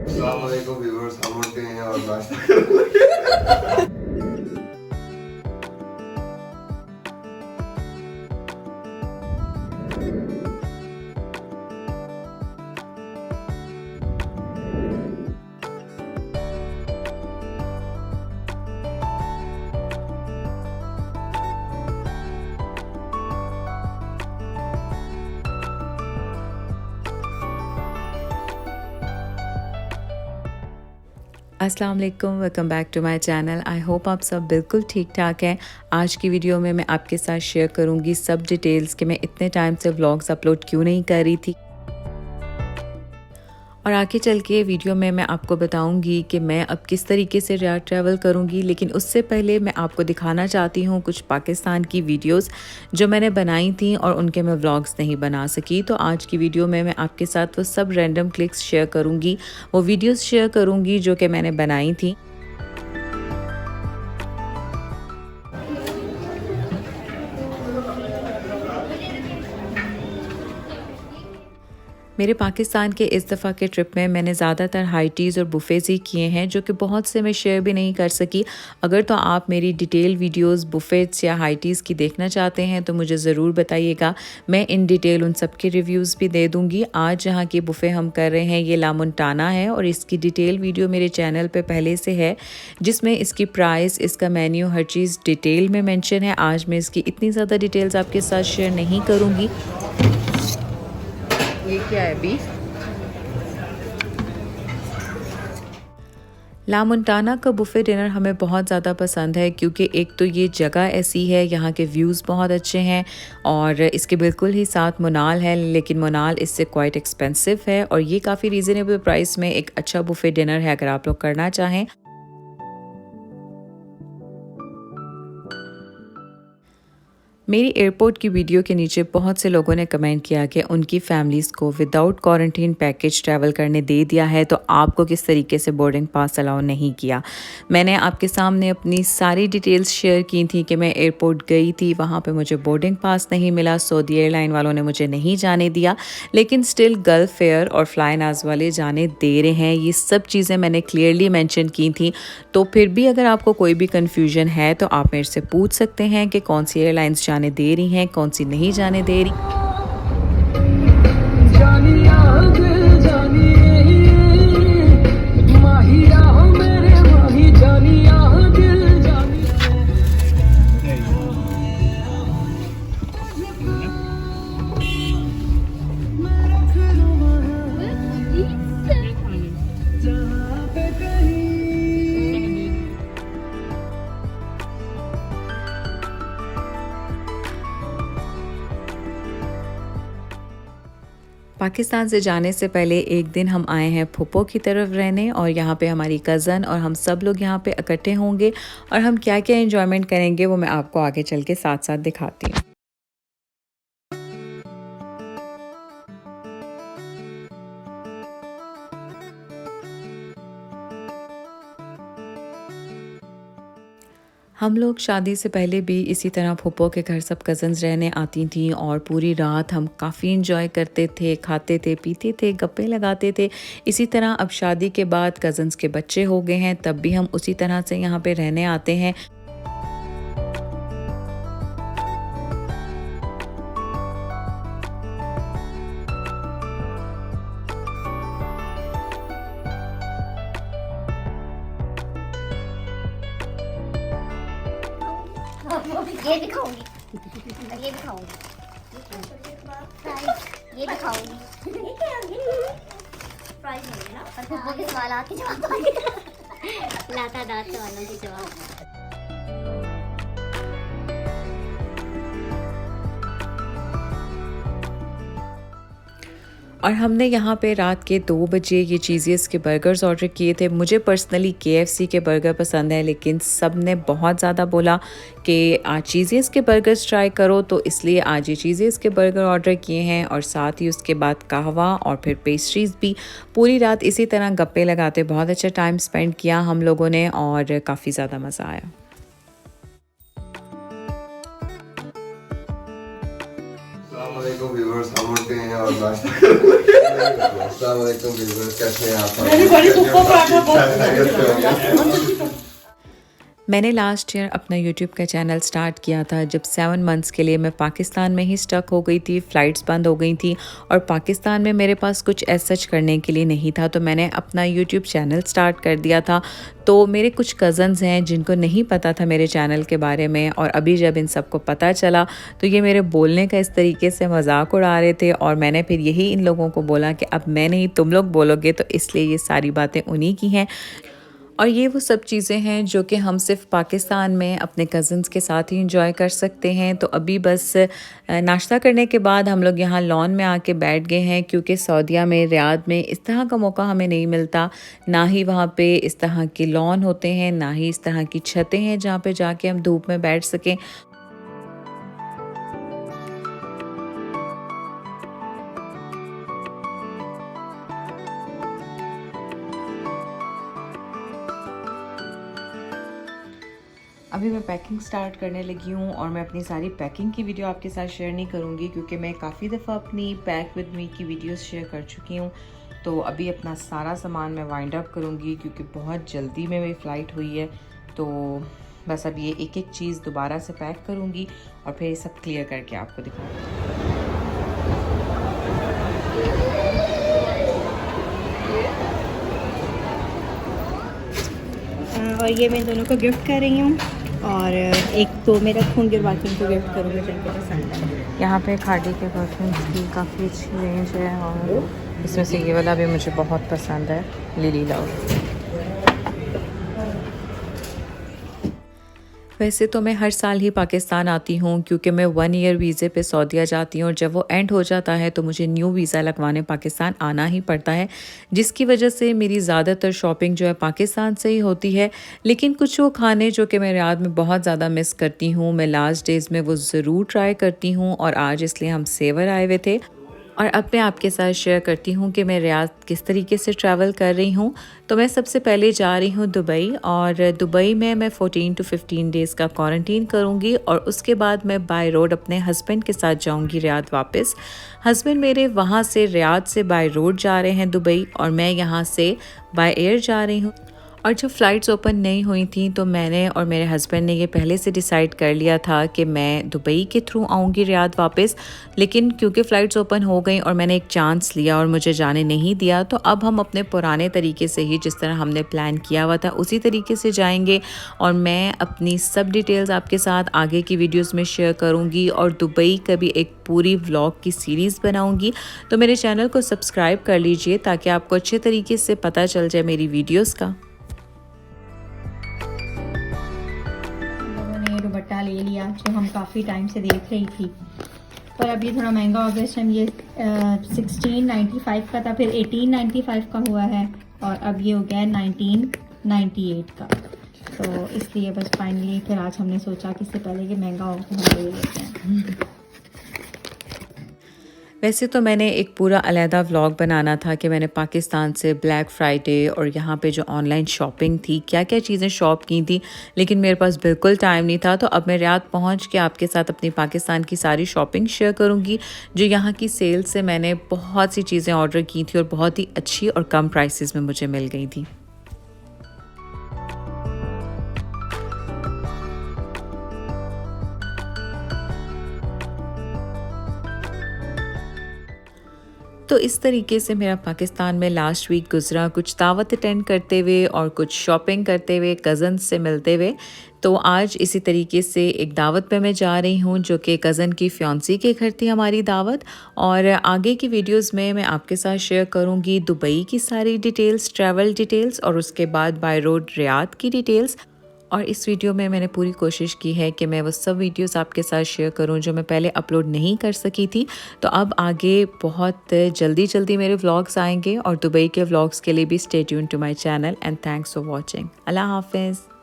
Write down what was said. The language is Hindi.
अस्सलाम वालेकुम व्यूअर्स, हम उठ गए हैं और नाश्ता कर रहे हैं। अस्सलाम वालेकुम, welcome back to my channel. I hope आप सब बिल्कुल ठीक ठाक हैं। आज की वीडियो में मैं आपके साथ शेयर करूंगी सब डिटेल्स कि मैं इतने टाइम से व्लॉग्स अपलोड क्यों नहीं कर रही थी, और आगे चल के वीडियो में मैं आपको बताऊंगी कि मैं अब किस तरीके से रियाद ट्रैवल करूंगी। लेकिन उससे पहले मैं आपको दिखाना चाहती हूं कुछ पाकिस्तान की वीडियोस जो मैंने बनाई थी और उनके मैं व्लॉग्स नहीं बना सकी। तो आज की वीडियो में मैं आपके साथ वो सब रैंडम क्लिक्स शेयर करूंगी, वो वीडियोस शेयर करूंगी जो कि मैंने बनाई थी। मेरे पाकिस्तान के इस दफ़ा के ट्रिप में मैंने ज़्यादातर हाई टीज़ और बुफ़ेज़ ही किए हैं, जो कि बहुत से मैं शेयर भी नहीं कर सकी। अगर तो आप मेरी डिटेल वीडियोस बुफ़ेट्स या हाई टीज़ की देखना चाहते हैं तो मुझे ज़रूर बताइएगा, मैं इन डिटेल उन सब के रिव्यूज़ भी दे दूँगी। आज जहाँ की बुफ़े हम कर रहे हैं ये ला मोंटाना है, और इसकी डिटेल वीडियो मेरे चैनल पर पहले से है, जिसमें इसकी प्राइस, इसका मेन्यू, हर चीज़ डिटेल में मेंशन है। आज मैं इसकी इतनी ज़्यादा डिटेल्स आपके साथ शेयर नहीं करूँगी। ये क्या है, बीफ? ला मोंटाना का बुफ़े डिनर हमें बहुत ज़्यादा पसंद है, क्योंकि एक तो ये जगह ऐसी है, यहाँ के व्यूज़ बहुत अच्छे हैं, और इसके बिल्कुल ही साथ मोनाल है, लेकिन मोनाल इससे क्वाइट एक्सपेंसिव है, और ये काफ़ी रीज़नेबल प्राइस में एक अच्छा बुफ़े डिनर है अगर आप लोग करना चाहें। मेरी एयरपोर्ट की वीडियो के नीचे बहुत से लोगों ने कमेंट किया कि उनकी फैमिलीज़ को विदाउट क्वारंटीन पैकेज ट्रैवल करने दे दिया है, तो आपको किस तरीके से बोर्डिंग पास अलाउ नहीं किया। मैंने आपके सामने अपनी सारी डिटेल्स शेयर की थी कि मैं एयरपोर्ट गई थी, वहाँ पे मुझे बोर्डिंग पास नहीं मिला, सऊदी एयरलाइन वालों ने मुझे नहीं जाने दिया, लेकिन स्टिल गल्फ एयर और फ्लाई नाज वाले जाने दे रहे हैं। ये सब चीज़ें मैंने क्लियरली मेंशन की थी। तो फिर भी अगर आपको कोई भी कन्फ्यूजन है तो आप मेरे से पूछ सकते हैं कि कौन सी एयरलाइंस जाने दे रही हैं, कौन सी नहीं जाने दे रही। पाकिस्तान से जाने से पहले एक दिन हम आए हैं फूफो की तरफ रहने, और यहाँ पे हमारी कज़न और हम सब लोग यहाँ पे इकट्ठे होंगे, और हम क्या क्या एंजॉयमेंट करेंगे वो मैं आपको आगे चल के साथ साथ दिखाती हूँ। हम लोग शादी से पहले भी इसी तरह फूफो के घर सब कज़न्स रहने आती थीं, और पूरी रात हम काफ़ी इंजॉय करते थे, खाते थे, पीते थे, गप्पे लगाते थे। इसी तरह अब शादी के बाद कज़न्स के बच्चे हो गए हैं, तब भी हम उसी तरह से यहाँ पे रहने आते हैं। ये दिखाऊंगी और ये दिखाऊंगी, ये दिखाऊंगी। प्राइस नहीं ना, पर फुप्पो के सवाल के जवाब लाता दांत सवालों के जवाब। और हमने यहाँ पे रात के 2 बजे ये चीज़ीज़ के बर्गर्स ऑर्डर किए थे। मुझे पर्सनली KFC के बर्गर पसंद है, लेकिन सब ने बहुत ज़्यादा बोला कि आज चीज़ीज़ के बर्गर्स ट्राई करो, तो इसलिए आज ये चीज़ीज़ के बर्गर ऑर्डर किए हैं, और साथ ही उसके बाद कहवा और फिर पेस्ट्रीज़ भी। पूरी रात इसी तरह गप्पे लगाते बहुत अच्छा टाइम स्पेंड किया हम लोगों ने, और काफ़ी ज़्यादा मज़ा आया। अस्सलाम अस्सलामुअलैकुम व्यूअर्स, हम उठते हैं और नाश्ता अस्सलामुअलैकुम व्यूअर्स, कैसे हैं आप? मेरी बड़ी कुप्पा पराठा मैंने लास्ट ईयर अपना यूट्यूब का चैनल स्टार्ट किया था जब 7 मंथ्स के लिए मैं पाकिस्तान में ही स्टक हो गई थी, फ़्लाइट्स बंद हो गई थी और पाकिस्तान में मेरे पास कुछ ऐसा सच करने के लिए नहीं था, तो मैंने अपना यूट्यूब चैनल स्टार्ट कर दिया था। तो मेरे कुछ कज़न्स हैं जिनको नहीं पता था मेरे चैनल के बारे में, और अभी जब इन सबको पता चला तो ये मेरे बोलने का इस तरीके से मजाक उड़ा रहे थे, और मैंने फिर यही इन लोगों को बोला कि अब मैं नहीं तुम लोग बोलोगे, तो इसलिए ये सारी बातें उन्हीं की हैं। और ये वो सब चीज़ें हैं जो कि हम सिर्फ पाकिस्तान में अपने कज़न्स के साथ ही इंजॉय कर सकते हैं। तो अभी बस नाश्ता करने के बाद हम लोग यहाँ लॉन में आके बैठ गए हैं, क्योंकि सऊदीया में, रियाद में इस तरह का मौका हमें नहीं मिलता। ना ही वहाँ पे इस तरह के लॉन होते हैं, ना ही इस तरह की छतें हैं जहाँ पे जाके हम धूप में बैठ सकें। अभी मैं पैकिंग स्टार्ट करने लगी हूँ, और मैं अपनी सारी पैकिंग की वीडियो आपके साथ शेयर नहीं करूँगी, क्योंकि मैं काफ़ी दफ़ा अपनी पैक विद मी की वीडियोस शेयर कर चुकी हूँ। तो अभी अपना सारा सामान मैं वाइंड अप करूँगी, क्योंकि बहुत जल्दी में मेरी फ़्लाइट हुई है। तो बस अब ये एक एक चीज़ दोबारा से पैक करूँगी और फिर ये सब क्लियर करके आपको दिखाऊँगी। और ये मैं दोनों को गिफ्ट कर रही हूँ, और एक तो मैं रखूँगी और बाकी उनको गिफ्ट करूँगी जिनको पसंद है। यहाँ पे खादी के परफ्यूम्स की काफ़ी अच्छी रेंज है, और इसमें से ये वाला भी मुझे बहुत पसंद है, लिली लव। वैसे तो मैं हर साल ही पाकिस्तान आती हूँ, क्योंकि मैं 1 ईयर वीज़े पे सऊदीया जाती हूँ, और जब वो एंड हो जाता है तो मुझे न्यू वीज़ा लगवाने पाकिस्तान आना ही पड़ता है, जिसकी वजह से मेरी ज़्यादातर शॉपिंग जो है पाकिस्तान से ही होती है। लेकिन कुछ वो खाने जो कि मैं रियाद में बहुत ज़्यादा मिस करती हूँ, मैं लास्ट डेज़ में वो ज़रूर ट्राई करती हूँ, और आज इसलिए हम सेवर आए हुए थे। और अब मैं आपके साथ शेयर करती हूँ कि मैं रियाद किस तरीके से ट्रैवल कर रही हूँ। तो मैं सबसे पहले जा रही हूँ दुबई, और दुबई में मैं 14 to 15 डेज़ का क्वारंटीन करूँगी, और उसके बाद मैं बाय रोड अपने हस्बैंड के साथ जाऊँगी रियाद वापस। हस्बैंड मेरे वहाँ से रियाद से बाय रोड जा रहे हैं दुबई, और मैं यहाँ से बाय एयर जा रही हूँ। और जब फ़्लाइट्स ओपन नहीं हुई थी तो मैंने और मेरे हस्बैंड ने ये पहले से डिसाइड कर लिया था कि मैं दुबई के थ्रू आऊँगी रियाद वापस। लेकिन क्योंकि फ़्लाइट्स ओपन हो गई और मैंने एक चांस लिया और मुझे जाने नहीं दिया, तो अब हम अपने पुराने तरीके से ही, जिस तरह हमने प्लान किया हुआ था, उसी तरीके से जाएंगे। और मैं अपनी सब डिटेल्स आपके साथ आगे की वीडियोज़ में शेयर करूँगी, और दुबई का भी एक पूरी व्लॉग की सीरीज़ बनाऊँगी। तो मेरे चैनल को सब्सक्राइब कर लीजिए ताकि आपको अच्छे तरीके से पता चल जाए मेरी वीडियोज़ का। दुपट्टा ले लिया जो हम काफ़ी टाइम से देख रही थी, पर अब ये थोड़ा महंगा हो गया। इस टाइम ये 1695 का था, फिर 1895 का हुआ है, और अब ये हो गया है 1998 का। तो इसलिए बस फाइनली फिर आज हमने सोचा कि इससे पहले कि महंगा हो तो हम ले लेते हैं। वैसे तो मैंने एक पूरा अलहदा व्लॉग बनाना था कि मैंने पाकिस्तान से ब्लैक फ्राइडे और यहाँ पे जो ऑनलाइन शॉपिंग थी, क्या क्या चीज़ें शॉप की थी, लेकिन मेरे पास बिल्कुल टाइम नहीं था। तो अब मैं रियाद पहुँच के आपके साथ अपनी पाकिस्तान की सारी शॉपिंग शेयर करूँगी, जो यहाँ की सेल से मैंने बहुत सी चीज़ें ऑर्डर की थी और बहुत ही अच्छी और कम प्राइसेस में मुझे मिल गई थी। तो इस तरीके से मेरा पाकिस्तान में लास्ट वीक गुजरा, कुछ दावत अटेंड करते हुए और कुछ शॉपिंग करते हुए, कज़न्स से मिलते हुए। तो आज इसी तरीके से एक दावत पे मैं जा रही हूँ, जो कि कज़न की फियांसी के घर थी हमारी दावत। और आगे की वीडियोस में मैं आपके साथ शेयर करूँगी दुबई की सारी डिटेल्स, ट्रैवल डिटेल्स, और उसके बाद बाय रोड रियाद की डिटेल्स। और इस वीडियो में मैंने पूरी कोशिश की है कि मैं वो सब वीडियोस आपके साथ शेयर करूं जो मैं पहले अपलोड नहीं कर सकी थी। तो अब आगे बहुत जल्दी मेरे व्लॉग्स आएंगे, और दुबई के व्लॉग्स के लिए भी stay tuned to my channel. And thanks for watching. Allah हाफिज़।